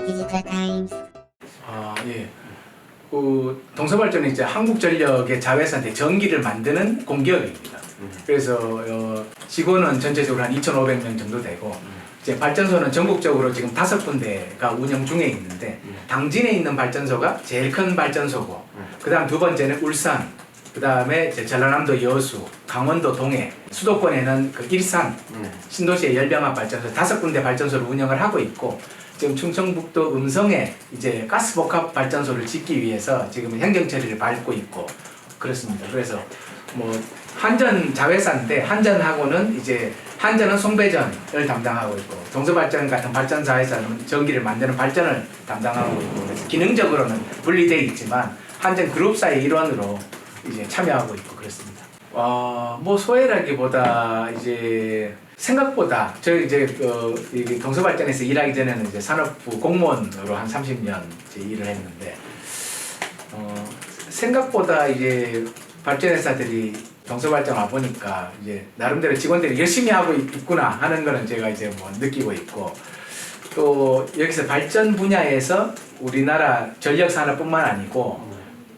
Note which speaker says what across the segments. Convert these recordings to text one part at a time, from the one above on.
Speaker 1: 디지털 타임스.
Speaker 2: 예. 동서발전은 이제 한국전력의 자회사인데 전기를 만드는 공기업입니다. 그래서 직원은 전체적으로 한 2,500명 정도 되고 이제 발전소는 전국적으로 지금 5군데가 운영 중에 있는데 당진에 있는 발전소가 제일 큰 발전소고 그다음 두 번째는 울산, 그다음에 이제 전라남도 여수, 강원도 동해, 수도권에는 그 일산 신도시의 열병합 발전소 5군데 발전소를 운영을 하고 있고 지금 충청북도 음성에 이제 가스복합 발전소를 짓기 위해서 지금 행정 처리를 밟고 있고 그렇습니다. 그래서 뭐 한전 자회사인데 한전하고는 이제 한전은 송배전을 담당하고 있고 동서발전 같은 발전사에서는 전기를 만드는 발전을 담당하고 있고 그래서 기능적으로는 분리되어 있지만 한전 그룹사의 일원으로 이제 참여하고 있고 그렇습니다. 뭐 소외라기보다 이제 생각보다 저희 이제 동서발전에서 일하기 전에는 이제 산업부 공무원으로 한 30년 이제 일을 했는데 생각보다 이제 발전회사들이 동서발전 와 보니까 이제 나름대로 직원들이 열심히 하고 있구나 하는 거는 제가 이제 뭐 느끼고 있고 또 여기서 발전 분야에서 우리나라 전력 산업뿐만 아니고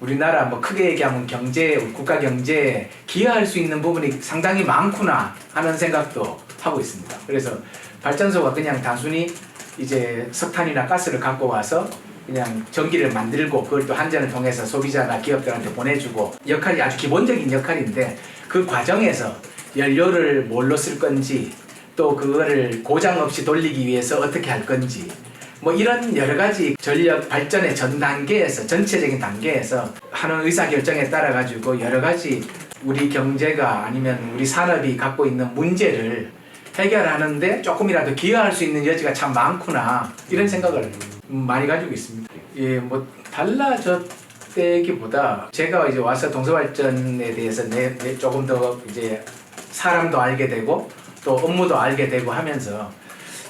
Speaker 2: 우리나라 뭐 크게 얘기하면 경제, 국가 경제에 기여할 수 있는 부분이 상당히 많구나 하는 생각도 하고 있습니다. 그래서 발전소가 그냥 단순히 이제 석탄이나 가스를 갖고 와서 그냥 전기를 만들고 그걸 또 한전을 통해서 소비자나 기업들한테 보내주고 역할이 아주 기본적인 역할인데 그 과정에서 연료를 뭘로 쓸 건지 또 그거를 고장 없이 돌리기 위해서 어떻게 할 건지 뭐 이런 여러 가지 전력 발전의 전 단계에서 전체적인 단계에서 하는 의사결정에 따라 가지고 여러 가지 우리 경제가 아니면 우리 산업이 갖고 있는 문제를 해결하는데 조금이라도 기여할 수 있는 여지가 참 많구나 이런 생각을 많이 가지고 있습니다. 예, 뭐 달라졌다기보다 제가 이제 와서 동서발전에 대해서 조금 더 이제 사람도 알게 되고 또 업무도 알게 되고 하면서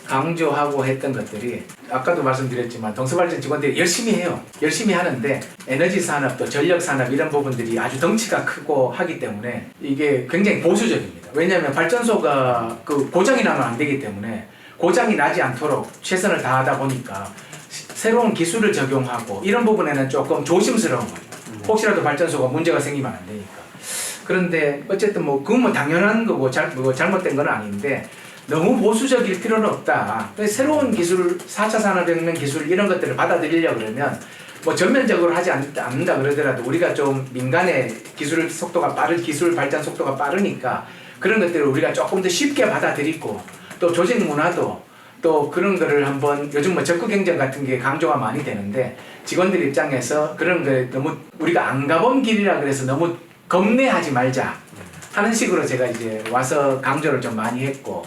Speaker 2: 강조하고 했던 것들이 아까도 말씀드렸지만 동서발전 직원들이 열심히 해요. 열심히 하는데 에너지 산업 또 전력 산업 이런 부분들이 아주 덩치가 크고 하기 때문에 이게 굉장히 보수적입니다. 왜냐하면 발전소가 그 고장이 나면 안 되기 때문에 고장이 나지 않도록 최선을 다하다 보니까 새로운 기술을 적용하고 이런 부분에는 조금 조심스러운 거예요. 혹시라도 발전소가 문제가 생기면 안 되니까. 그런데 어쨌든 뭐 그건 뭐 당연한 거고 잘못된 건 아닌데 너무 보수적일 필요는 없다. 새로운 기술, 4차 산업혁명 기술 이런 것들을 받아들이려고 그러면 뭐 전면적으로 하지 않는다 그러더라도 우리가 좀 민간의 기술 속도가 기술 발전 속도가 빠르니까 그런 것들을 우리가 조금 더 쉽게 받아들이고 또 조직 문화도 또 그런 거를 한번 요즘 뭐 적극 경쟁 같은 게 강조가 많이 되는데 직원들 입장에서 그런 거 너무 우리가 안 가본 길이라 그래서 너무 겁내하지 말자 하는 식으로 제가 이제 와서 강조를 좀 많이 했고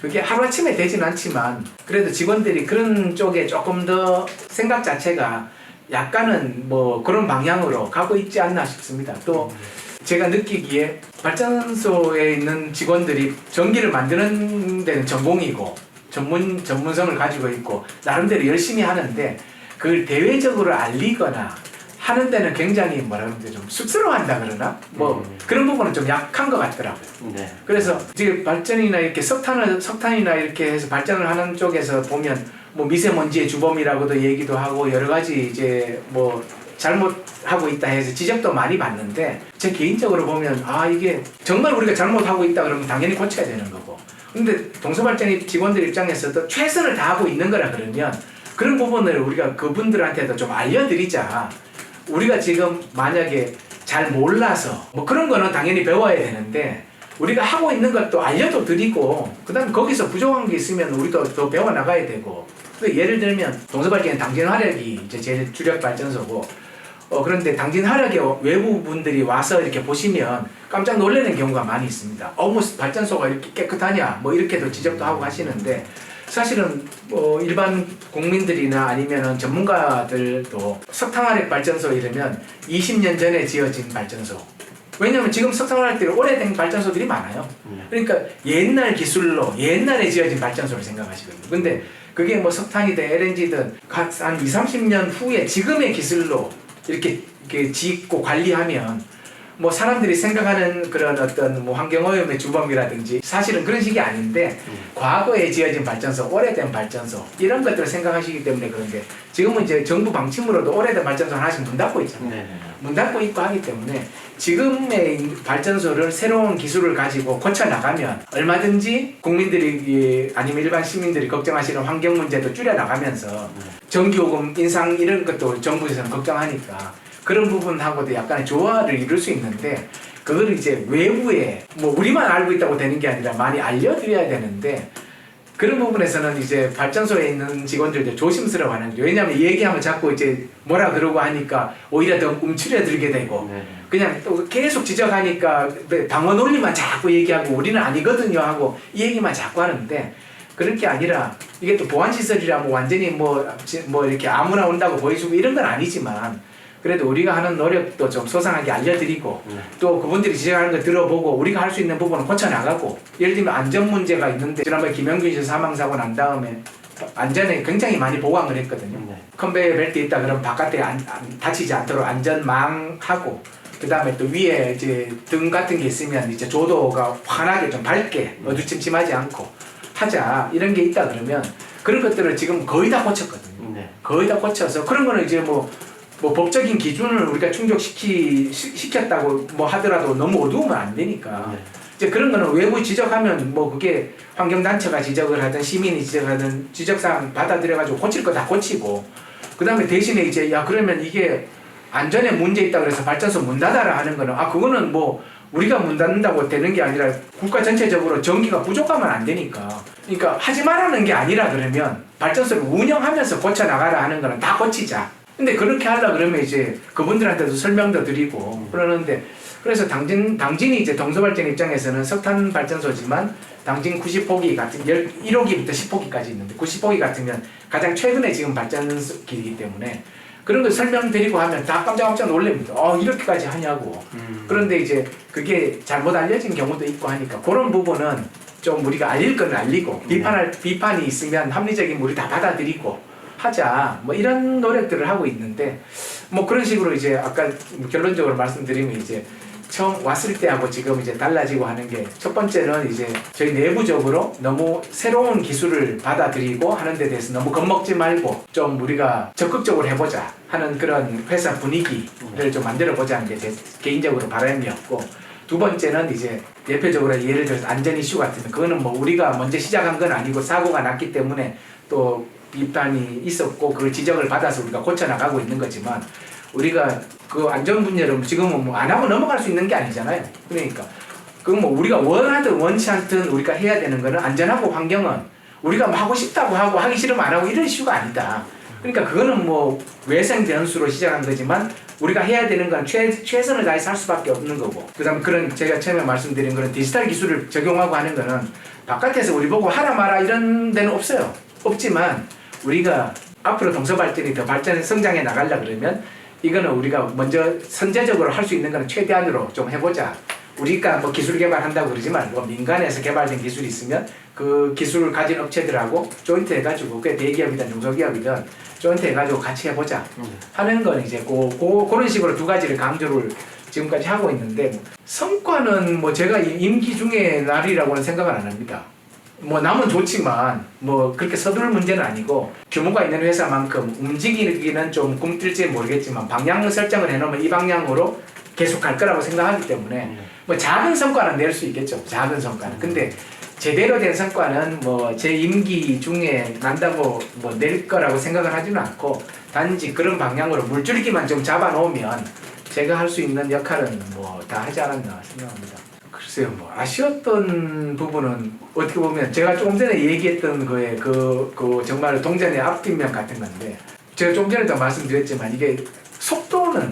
Speaker 2: 그게 하루아침에 되진 않지만 그래도 직원들이 그런 쪽에 조금 더 생각 자체가 약간은 뭐 그런 방향으로 가고 있지 않나 싶습니다. 또 제가 느끼기에 발전소에 있는 직원들이 전기를 만드는 데는 전공이고 전문성을 가지고 있고 나름대로 열심히 하는데 그걸 대외적으로 알리거나 하는 데는 굉장히 뭐라 그러는데 좀 쑥스러워한다 그러나 뭐 그런 부분은 좀 약한 것 같더라고요.
Speaker 1: 네.
Speaker 2: 그래서 이제 발전이나 이렇게 석탄이나 이렇게 해서 발전을 하는 쪽에서 보면 뭐 미세먼지의 주범이라고도 얘기도 하고 여러 가지 이제 뭐 잘못하고 있다 해서 지적도 많이 받는데 제 개인적으로 보면 이게 정말 우리가 잘못하고 있다 그러면 당연히 고쳐야 되는 거고 근데 동서발전 직원들 입장에서도 최선을 다하고 있는 거라 그러면 그런 부분을 우리가 그분들한테도 좀 알려드리자. 우리가 지금 만약에 잘 몰라서 뭐 그런 거는 당연히 배워야 되는데 우리가 하고 있는 것도 알려도 드리고 그 다음에 거기서 부족한 게 있으면 우리도 더 배워나가야 되고 예를 들면 동서발전은 당진화력이 이제 제일 주력 발전소고 그런데 당진화력에 외부 분들이 와서 이렇게 보시면 깜짝 놀라는 경우가 많이 있습니다. 뭐 발전소가 이렇게 깨끗하냐 뭐 이렇게도 지적도 하고 하시는데 사실은 뭐 일반 국민들이나 아니면은 전문가들도 석탄화력 발전소 이러면 20년 전에 지어진 발전소. 왜냐면 지금 석탄화력들이 오래된 발전소들이 많아요. 그러니까 옛날 기술로 옛날에 지어진 발전소를 생각하시거든요. 근데 그게 뭐 석탄이든 LNG든 한 20, 30년 후에 지금의 기술로 이렇게 짓고 관리하면 뭐 사람들이 생각하는 그런 어떤 뭐 환경오염의 주범이라든지 사실은 그런 식이 아닌데 과거에 지어진 발전소, 오래된 발전소 이런 것들을 생각하시기 때문에 그런데 지금은 이제 정부 방침으로도 오래된 발전소 하나씩 문 닫고 있잖아요.
Speaker 3: 네.
Speaker 2: 문 닫고 있고 하기 때문에 지금의 발전소를 새로운 기술을 가지고 고쳐 나가면 얼마든지 국민들이 아니면 일반 시민들이 걱정하시는 환경 문제도 줄여 나가면서 전기요금 인상 이런 것도 정부에서는 걱정하니까 그런 부분하고도 약간의 조화를 이룰 수 있는데 그걸 이제 외부에 뭐 우리만 알고 있다고 되는 게 아니라 많이 알려드려야 되는데 그런 부분에서는 이제 발전소에 있는 직원들도 조심스러워하는 거죠. 왜냐하면 얘기하면 자꾸 이제 뭐라 그러고 하니까 오히려 더 움츠려들게 되고
Speaker 3: 네.
Speaker 2: 그냥 또 계속 지적하니까 방어 논리만 자꾸 얘기하고 우리는 아니거든요 하고 이 얘기만 자꾸 하는데 그런 게 아니라 이게 또 보안시설이라 뭐 완전히 뭐 이렇게 아무나 온다고 보여주고 이런 건 아니지만 그래도 우리가 하는 노력도 좀 소상하게 알려드리고 또 그분들이 지적하는 거 들어보고 우리가 할 수 있는 부분은 고쳐나가고 예를 들면 안전 문제가 있는데 지난번에 김영균 씨 사망사고 난 다음에 안전에 굉장히 많이 보강을 했거든요. 컨베이어 벨트 있다 그러면 바깥에 다치지 않도록 안전망하고 그 다음에 또 위에 이제 등 같은 게 있으면 이제 조도가 환하게 좀 밝게 어두침침하지 않고 하자 이런 게 있다 그러면 그런 것들을 지금 거의 다 고쳤거든요. 거의 다 고쳐서 그런 거는 이제 뭐 법적인 기준을 우리가 충족시켰다고 뭐 하더라도 너무 어두우면 안 되니까 이제 그런 거는 외부 지적하면 뭐 그게 환경단체가 지적을 하든 시민이 지적하든 지적사항 받아들여가지고 고칠 거 다 고치고 그 다음에 대신에 이제 야 그러면 이게 안전에 문제 있다 그래서 발전소 문 닫아라 하는 거는 그거는 뭐 우리가 문 닫는다고 되는 게 아니라 국가 전체적으로 전기가 부족하면 안 되니까 그러니까 하지 말라는 게 아니라 그러면 발전소를 운영하면서 고쳐나가라 하는 거는 다 고치자. 근데 그렇게 하려 그러면 이제 그분들한테도 설명도 드리고 그러는데 그래서 당진이 이제 동서발전 입장에서는 석탄 발전소지만 당진 90호기 같은 1호기부터 10호기까지 있는데 90호기 같으면 가장 최근에 지금 발전기이기 때문에 그런 걸 설명드리고 하면 다 깜짝깜짝 놀랍니다. 이렇게까지 하냐고. 그런데 이제 그게 잘못 알려진 경우도 있고 하니까 그런 부분은 좀 우리가 알릴 건 알리고 비판이 있으면 합리적인 우리 다 받아들이고 하자 뭐 이런 노력들을 하고 있는데 뭐 그런 식으로 이제 아까 결론적으로 말씀드리면 이제 처음 왔을 때하고 지금 이제 달라지고 하는 게 첫 번째는 이제 저희 내부적으로 너무 새로운 기술을 받아들이고 하는 데 대해서 너무 겁먹지 말고 좀 우리가 적극적으로 해보자 하는 그런 회사 분위기를 좀 만들어 보자는 게 제 개인적으로 바람이었고 두 번째는 이제 대표적으로 예를 들어서 안전 이슈 같은 그거는 뭐 우리가 먼저 시작한 건 아니고 사고가 났기 때문에 또 비판이 있었고 그걸 지적을 받아서 우리가 고쳐나가고 있는 거지만 우리가 그 안전 분야를 지금은 뭐 안 하고 넘어갈 수 있는 게 아니잖아요. 그러니까 그 뭐 우리가 원하든 원치 않든 우리가 해야 되는 거는 안전하고 환경은 우리가 뭐 하고 싶다고 하고 하기 싫으면 안 하고 이런 이슈가 아니다. 그러니까 그거는 뭐 외생변수로 시작한 거지만 우리가 해야 되는 건 최선을 다해서 할 수밖에 없는 거고 그다음 그런 제가 처음에 말씀드린 그런 디지털 기술을 적용하고 하는 거는 바깥에서 우리 보고 하라 마라 이런 데는 없어요. 없지만 우리가 앞으로 동서발전이 더 성장해 나가려 그러면 이거는 우리가 먼저 선제적으로 할 수 있는 거는 최대한으로 좀 해보자. 우리가 뭐 기술 개발한다고 그러지 말고 민간에서 개발된 기술이 있으면 그 기술을 가진 업체들하고 조인트 해가지고 그게 대기업이든 중소기업이든 조인트 해가지고 같이 해보자 하는 건 이제 그런 식으로 두 가지를 강조를 지금까지 하고 있는데 성과는 뭐 제가 임기 중에 날이라고는 생각을 안 합니다. 뭐 남은 좋지만 뭐 그렇게 서두를 문제는 아니고 규모가 있는 회사만큼 움직이기는 좀 꿈틀지 모르겠지만 방향을 설정을 해놓으면 이 방향으로 계속 갈 거라고 생각하기 때문에 뭐 작은 성과는 낼 수 있겠죠. 작은 성과는. 근데 제대로 된 성과는 뭐 제 임기 중에 난다고 뭐 낼 거라고 생각을 하지는 않고 단지 그런 방향으로 물줄기만 좀 잡아놓으면 제가 할 수 있는 역할은 뭐 다 하지 않았나 생각합니다. 글쎄요, 뭐 아쉬웠던 부분은 어떻게 보면 제가 조금 전에 얘기했던 거에 그 정말 동전의 앞뒷면 같은 건데 제가 좀 전에도 말씀드렸지만 이게 속도는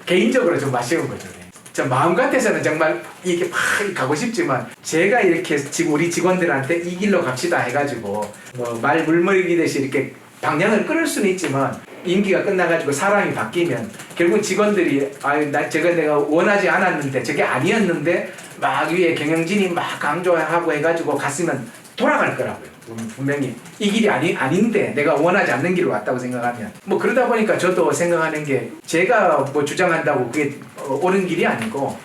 Speaker 2: 개인적으로 좀 아쉬운 거죠. 저 마음 같아서는 정말 이게 막 가고 싶지만 제가 이렇게 지금 우리 직원들한테 이 길로 갑시다 해가지고 뭐 말 물먹이듯이 이렇게 방향을 끌을 수는 있지만 임기가 끝나가지고 사람이 바뀌면 결국 직원들이 내가 원하지 않았는데 저게 아니었는데 막 위에 경영진이 막 강조하고 해가지고 갔으면 돌아갈 거라고요. 분명히 이 길이 아닌데 내가 원하지 않는 길을 왔다고 생각하면 뭐 그러다 보니까 저도 생각하는 게 제가 뭐 주장한다고 그게 옳은 길이 아니고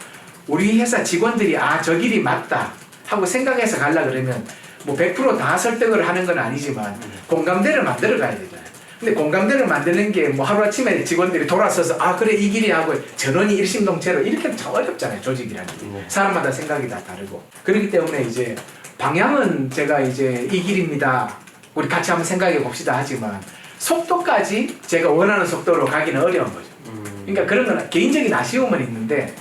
Speaker 2: 우리 회사 직원들이 저 길이 맞다 하고 생각해서 가려 그러면 뭐 100%다 설득을 하는 건 아니지만 공감대를 만들어 가야 되잖아요. 근데 공감대를 만드는 게 뭐 하루아침에 직원들이 돌아서서 그래 이 길이 하고 전원이 일심동체로 이렇게 하면 참 어렵잖아요. 조직이라는 게. 사람마다 생각이 다 다르고. 그렇기 때문에 이제 방향은 제가 이제 이 길입니다. 우리 같이 한번 생각해 봅시다 하지만 속도까지 제가 원하는 속도로 가기는 어려운 거죠. 그러니까 그런 건 개인적인 아쉬움은 있는데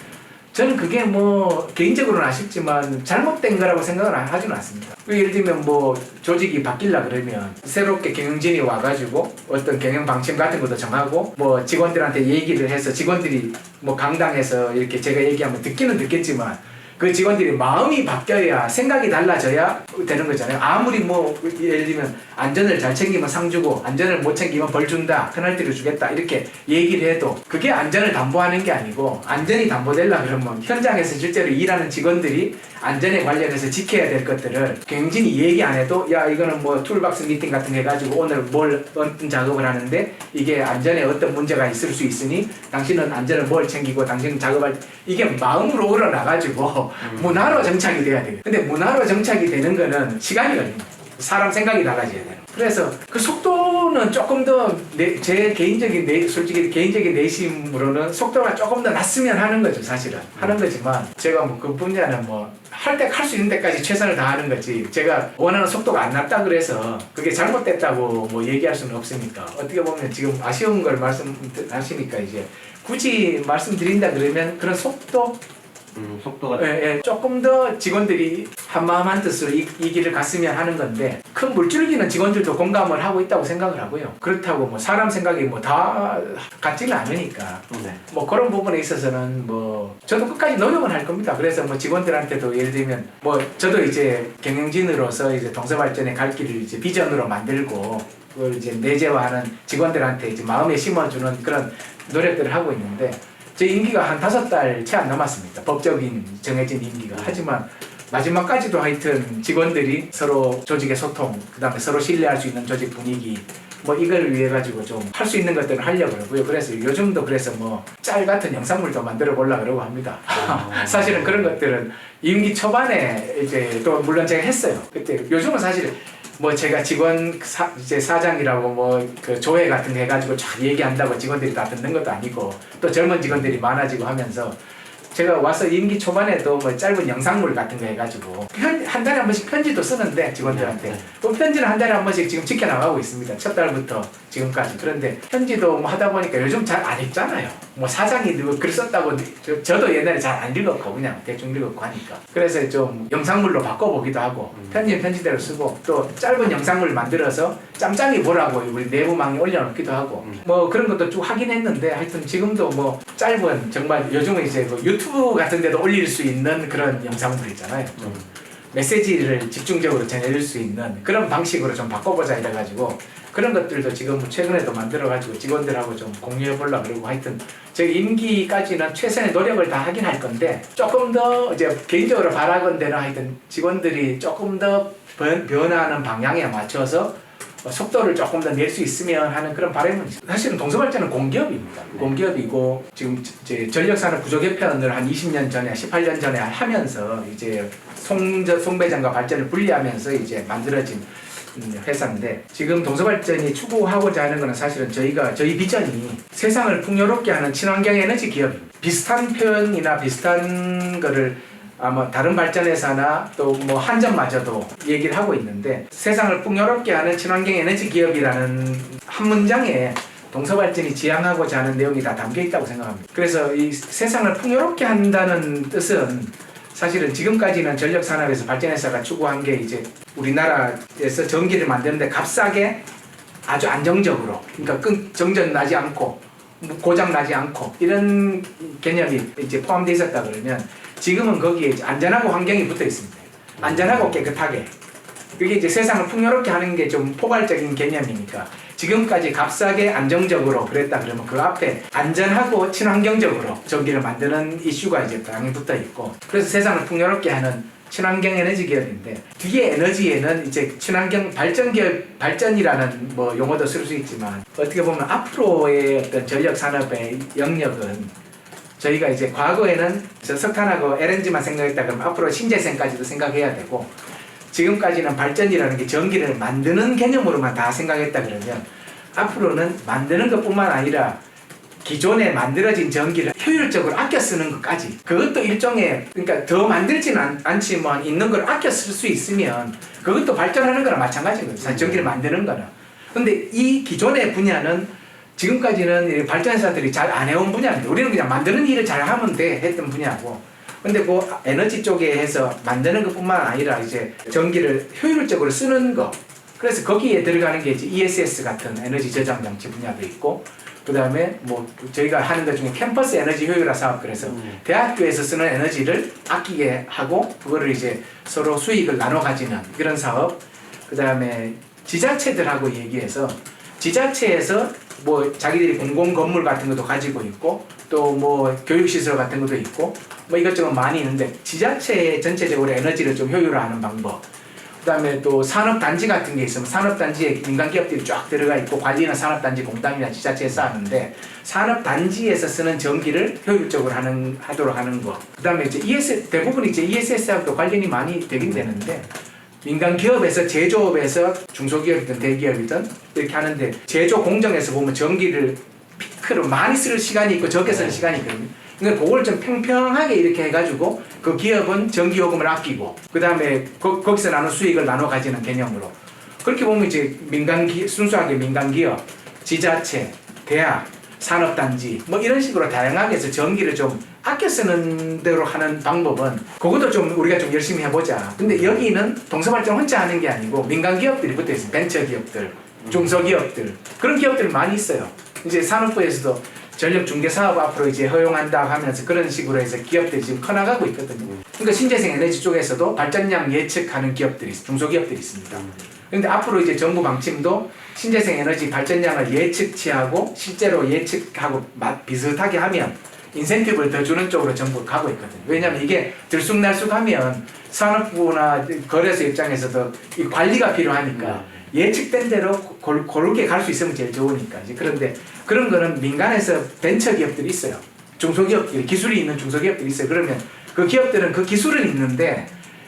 Speaker 2: 저는 그게 뭐 개인적으로는 아쉽지만 잘못된 거라고 생각을 하지는 않습니다. 예를 들면 뭐 조직이 바뀌려 그러면 새롭게 경영진이 와가지고 어떤 경영 방침 같은 것도 정하고 뭐 직원들한테 얘기를 해서 직원들이 뭐 강당에서 이렇게 제가 얘기하면 듣기는 듣겠지만 그 직원들이 마음이 바뀌어야 생각이 달라져야 되는 거잖아요. 아무리 뭐 예를 들면 안전을 잘 챙기면 상 주고 안전을 못 챙기면 벌 준다, 페널티를 주겠다 이렇게 얘기를 해도 그게 안전을 담보하는 게 아니고 안전이 담보되려 그러면 현장에서 실제로 일하는 직원들이 안전에 관련해서 지켜야 될 것들을 경영진이 얘기 안 해도 야 이거는 뭐 툴박스 미팅 같은 거 해가지고 오늘 어떤 작업을 하는데 이게 안전에 어떤 문제가 있을 수 있으니 당신은 안전을 뭘 챙기고 당신은 작업할 이게 마음으로 우러나가지고 문화로 정착이 돼야 돼요. 근데 문화로 정착이 되는 거는 시간이 걸립니다. 사람 생각이 달라져야 돼요. 그래서 그 속도는 조금 더 제 개인적인 솔직히 개인적인 내심으로는 속도가 조금 더 났으면 하는 거죠. 사실은 하는 거지만 제가 뭐 그 분야는 뭐 할 때 할 수 있는 데까지 최선을 다하는 거지 제가 원하는 속도가 안 났다 그래서 그게 잘못됐다고 뭐 얘기할 수는 없으니까 어떻게 보면 지금 아쉬운 걸 말씀하시니까 이제 굳이 말씀드린다 그러면 그런 속도가 조금 더 직원들이 한마음 한뜻으로 이 길을 갔으면 하는 건데 큰 물줄기는 직원들도 공감을 하고 있다고 생각을 하고요. 그렇다고 뭐 사람 생각이 뭐 다 같지는 않으니까 뭐 그런 부분에 있어서는 뭐 저도 끝까지 노력은 할 겁니다. 그래서 뭐 직원들한테도 예를 들면 뭐 저도 이제 경영진으로서 이제 동서발전의 갈 길을 이제 비전으로 만들고 그걸 이제 내재화하는 직원들한테 이제 마음에 심어주는 그런 노력들을 하고 있는데 제 임기가 한 5달 채 안 남았습니다. 법적인 정해진 임기가. 하지만 마지막까지도 하여튼 직원들이 서로 조직의 소통, 그 다음에 서로 신뢰할 수 있는 조직 분위기 뭐 이걸 위해 가지고 좀 할 수 있는 것들을 하려고 그러고요. 그래서 요즘도 그래서 뭐 짤 같은 영상물도 만들어 보려고 그러고 합니다. 사실은 그런 것들은 임기 초반에 이제 또 물론 제가 했어요. 그때 요즘은 사실 뭐 제가 이제 사장이라고 뭐 그 조회 같은 거 해가지고 쫙 얘기한다고 직원들이 다 듣는 것도 아니고 또 젊은 직원들이 많아지고 하면서 제가 와서 임기 초반에도 뭐 짧은 영상물 같은 거 해가지고 한 달에 한 번씩 편지도 쓰는데 직원들한테 그 편지는 한 달에 한 번씩 지금 지켜나가고 있습니다. 첫 달부터 지금까지. 그런데 편지도 뭐 하다 보니까 요즘 잘 안 읽잖아요. 뭐 사장이 누구 글 썼다고 저도 옛날에 잘 안 읽었고 그냥 대충 읽었고 하니까 그래서 좀 영상물로 바꿔보기도 하고 편지는 편지대로 쓰고 또 짧은 영상물 만들어서 짬짬이 보라고 우리 내부망에 올려놓기도 하고 뭐 그런 것도 쭉 하긴 했는데 하여튼 지금도 뭐 짧은 정말 요즘은 이제 뭐 유튜브 같은 데도 올릴 수 있는 그런 영상물 있잖아요. 좀 메시지를 집중적으로 전해줄 수 있는 그런 방식으로 좀 바꿔보자 이래가지고 그런 것들도 지금 최근에도 만들어가지고 직원들하고 좀 공유해보려고 그러고 하여튼 제 임기까지는 최선의 노력을 다 하긴 할 건데 조금 더 이제 개인적으로 바라건대는 하여튼 직원들이 조금 더 변화하는 방향에 맞춰서 속도를 조금 더 낼 수 있으면 하는 그런 바람은 있습니다. 사실은 동서발전은 공기업입니다. 공기업이고 지금 이제 전력산업 구조 개편을 한 20년 전에 18년 전에 하면서 이제 송배전과 발전을 분리하면서 이제 만들어진 회사인데 지금 동서발전이 추구하고자 하는 것은 사실은 저희 비전이 세상을 풍요롭게 하는 친환경 에너지 기업입니다. 비슷한 표현이나 비슷한 거를 아마 다른 발전회사나 또 뭐 한전마저도 얘기를 하고 있는데 세상을 풍요롭게 하는 친환경 에너지 기업이라는 한 문장에 동서발전이 지향하고자 하는 내용이 다 담겨 있다고 생각합니다. 그래서 이 세상을 풍요롭게 한다는 뜻은 사실은 지금까지는 전력산업에서 발전회사가 추구한 게 이제 우리나라에서 전기를 만드는데 값싸게 아주 안정적으로 그러니까 정전 나지 않고 고장 나지 않고 이런 개념이 이제 포함되어 있었다 그러면 지금은 거기에 안전하고 환경이 붙어 있습니다. 안전하고 깨끗하게 그게 이제 세상을 풍요롭게 하는 게 좀 포괄적인 개념이니까 지금까지 값싸게 안정적으로 그랬다 그러면 그 앞에 안전하고 친환경적으로 전기를 만드는 이슈가 이제 당연히 붙어 있고 그래서 세상을 풍요롭게 하는 친환경 에너지 기업인데 뒤에 에너지에는 이제 친환경 발전 기업 발전이라는 뭐 용어도 쓸 수 있지만 어떻게 보면 앞으로의 어떤 전력 산업의 영역은 저희가 이제 과거에는 저 석탄하고 LNG만 생각했다 그러면 앞으로 신재생까지도 생각해야 되고 지금까지는 발전이라는 게 전기를 만드는 개념으로만 다 생각했다 그러면 앞으로는 만드는 것뿐만 아니라 기존에 만들어진 전기를 효율적으로 아껴 쓰는 것까지 그것도 일종의 그러니까 더 만들지는 않지만 있는 걸 아껴 쓸 수 있으면 그것도 발전하는 거랑 마찬가지인 거예요. 전기를 만드는 거는. 근데 이 기존의 분야는 지금까지는 발전회사들이 잘 안 해온 분야인데 우리는 그냥 만드는 일을 잘 하면 돼 했던 분야고 근데 그 에너지 쪽에 해서 만드는 것뿐만 아니라 이제 전기를 효율적으로 쓰는 거 그래서 거기에 들어가는 게 이제 ESS 같은 에너지 저장 장치 분야도 있고 그 다음에 뭐 저희가 하는 것 중에 캠퍼스 에너지 효율화 사업 그래서 대학교에서 쓰는 에너지를 아끼게 하고 그거를 이제 서로 수익을 나눠 가지는 그런 사업 그 다음에 지자체들하고 얘기해서 지자체에서 뭐 자기들이 공공 건물 같은 것도 가지고 있고 또 뭐 교육시설 같은 것도 있고 뭐 이것저것 많이 있는데 지자체 전체적으로 에너지를 좀 효율화하는 방법 그 다음에 또 산업단지 같은 게 있으면 산업단지에 민간기업들이 쫙 들어가 있고 관리는 산업단지 공단이나 지자체에서 하는데 산업단지에서 쓰는 전기를 효율적으로 하도록 하는 거. 그 다음에 이제 대부분 이제 ESS하고도 관련이 많이 되긴 되는데 민간 기업에서 제조업에서 중소기업이든 대기업이든 이렇게 하는데 제조 공정에서 보면 전기를 피크로 많이 쓸 시간이 있고 적게 쓸 시간이 있거든요. 그러니까 그걸 좀 평평하게 이렇게 해가지고 그 기업은 전기요금을 아끼고 그 다음에 거기서 나눈 수익을 나눠 가지는 개념으로 그렇게 보면 이제 순수하게 민간기업, 지자체, 대학, 산업단지 뭐 이런 식으로 다양하게 해서 전기를 좀 아껴 쓰는 대로 하는 방법은 그것도 좀 우리가 좀 열심히 해보자. 근데 여기는 동서발전 혼자 하는 게 아니고 민간기업들이 붙어 있어요. 벤처기업들, 중소기업들 그런 기업들 많이 있어요. 이제 산업부에서도 전력 중개 사업 앞으로 이제 허용한다 하면서 그런 식으로 해서 기업들이 지금 커나가고 있거든요. 그러니까 신재생 에너지 쪽에서도 발전량 예측하는 기업들이 중소기업들이 있습니다. 그런데 앞으로 이제 정부 방침도 신재생 에너지 발전량을 예측치하고 실제로 예측하고 비슷하게 하면 인센티브를 더 주는 쪽으로 전부 가고 있거든요. 왜냐하면 이게 들쑥날쑥하면 산업부나 거래소 입장에서도 이 관리가 필요하니까 예측된 대로 고르게 갈 수 있으면 제일 좋으니까. 그런데 그런 거는 민간에서 벤처기업들이 있어요. 중소기업들이 기술이 있는 중소기업들이 있어요. 그러면 그 기업들은 그 기술은 있는데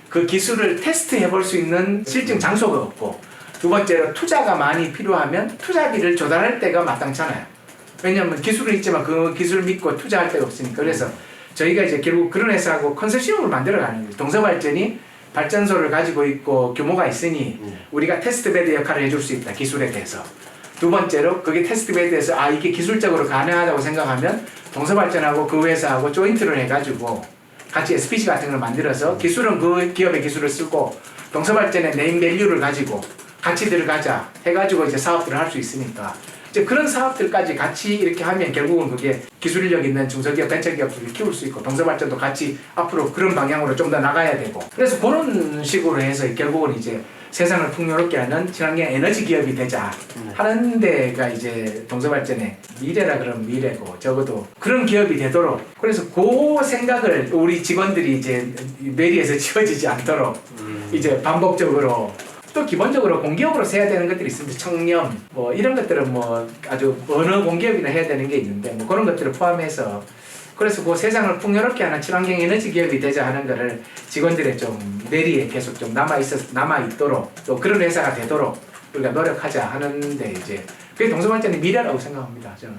Speaker 2: 그 기술을 테스트해 볼 수 있는 실증 장소가 없고 두 번째로 투자가 많이 필요하면 투자비를 조달할 때가 마땅찮아요. 왜냐하면 기술은 있지만 그 기술 믿고 투자할 데가 없으니까. 그래서 저희가 이제 결국 그런 회사하고 컨소시엄을 만들어가는 거예요. 동서발전이 발전소를 가지고 있고 규모가 있으니 우리가 테스트베드 역할을 해줄 수 있다. 기술에 대해서. 두 번째로 그게 테스트베드에서 이게 기술적으로 가능하다고 생각하면 동서발전하고 그 회사하고 조인트를 해가지고 같이 SPC 같은 걸 만들어서 기술은 그 기업의 기술을 쓰고 동서발전의 네임밸류를 가지고 같이 들어가자 해가지고 이제 사업들을 할 수 있으니까 이제 그런 사업들까지 같이 이렇게 하면 결국은 그게 기술력 있는 중소기업, 벤처기업들을 키울 수 있고 동서발전도 같이 앞으로 그런 방향으로 좀 더 나가야 되고 그래서 그런 식으로 해서 결국은 이제 세상을 풍요롭게 하는 친환경 에너지 기업이 되자 하는 데가 이제 동서발전의 미래라 그러면 미래고 적어도 그런 기업이 되도록 그래서 그 생각을 우리 직원들이 이제 뇌리에서 지워지지 않도록 이제 반복적으로 또 기본적으로 공기업으로 세야 되는 것들이 있습니다. 청렴 뭐 이런 것들은 뭐 아주 어느 공기업이나 해야 되는 게 있는데 뭐 그런 것들을 포함해서 그래서 그 세상을 풍요롭게 하는 친환경 에너지 기업이 되자 하는 거를 직원들의 좀 뇌리에 계속 좀 남아 있도록 또 그런 회사가 되도록 우리가 노력하자 하는데 이제 그게 동서발전의 미래라고 생각합니다. 저는.